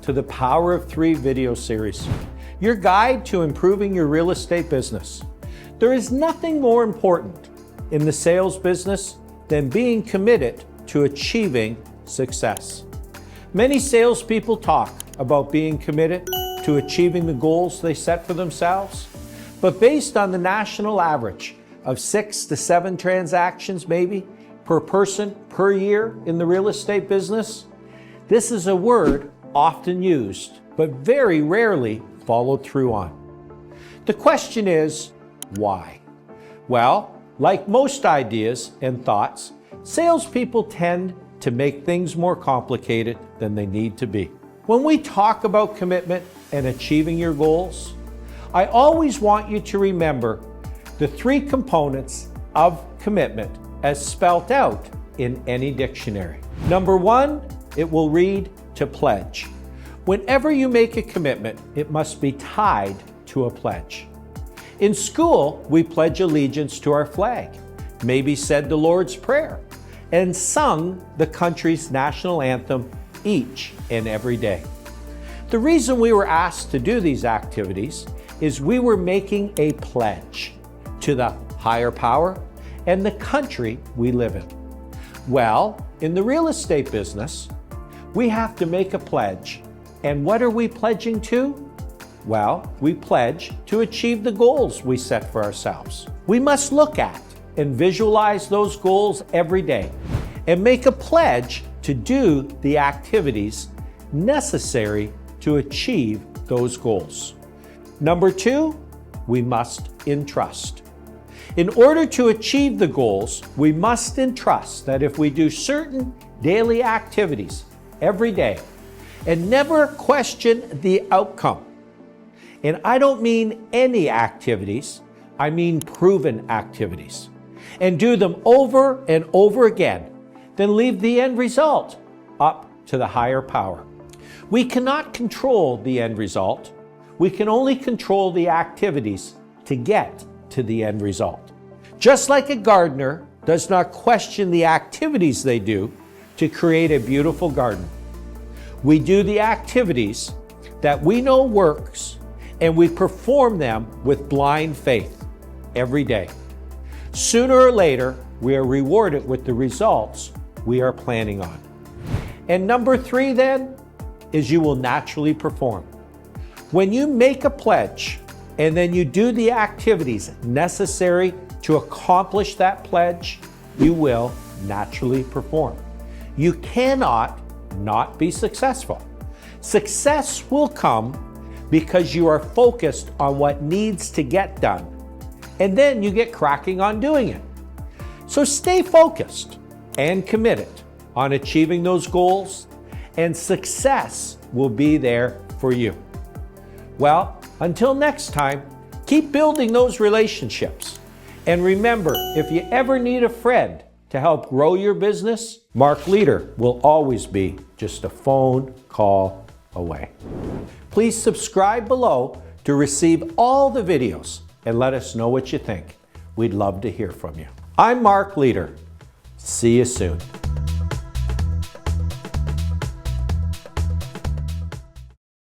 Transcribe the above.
to the Power of Three video series, your guide to improving your real estate business. There is nothing more important in the sales business than being committed to achieving success. Many salespeople talk about being committed to achieving the goals they set for themselves, but based on the national average of 6 to 7 transactions maybe per person per year in the real estate business, this is a word often used, but very rarely followed through on. The question is, why? Well, like most ideas and thoughts, salespeople tend to make things more complicated than they need to be. When we talk about commitment and achieving your goals, I always want you to remember the 3 components of commitment as spelt out in any dictionary. Number 1, it will read to pledge. Whenever you make a commitment, it must be tied to a pledge. In school, we pledge allegiance to our flag, maybe said the Lord's Prayer, and sung the country's national anthem each and every day. The reason we were asked to do these activities is we were making a pledge to the higher power and the country we live in. Well, in the real estate business, we have to make a pledge. And what are we pledging to? Well, we pledge to achieve the goals we set for ourselves. We must look at and visualize those goals every day and make a pledge to do the activities necessary to achieve those goals. Number 2, we must entrust. In order to achieve the goals, we must entrust that if we do certain daily activities every day and never question the outcome, and I don't mean any activities, I mean proven activities, and do them over and over again, then leave the end result up to the higher power. We cannot control the end result. We can only control the activities to get to the end result. Just like a gardener does not question the activities they do to create a beautiful garden, we do the activities that we know works and we perform them with blind faith every day. Sooner or later, we are rewarded with the results we are planning on. And number 3 then is you will naturally perform. When you make a pledge and then you do the activities necessary to accomplish that pledge, you will naturally perform. You cannot not be successful. Success will come because you are focused on what needs to get done, and then you get cracking on doing it. So stay focused and committed on achieving those goals, and success will be there for you. Well, until next time, keep building those relationships. And remember, if you ever need a friend to help grow your business, Mark Leader will always be just a phone call away. Please subscribe below to receive all the videos and let us know what you think. We'd love to hear from you. I'm Mark Leader. See you soon.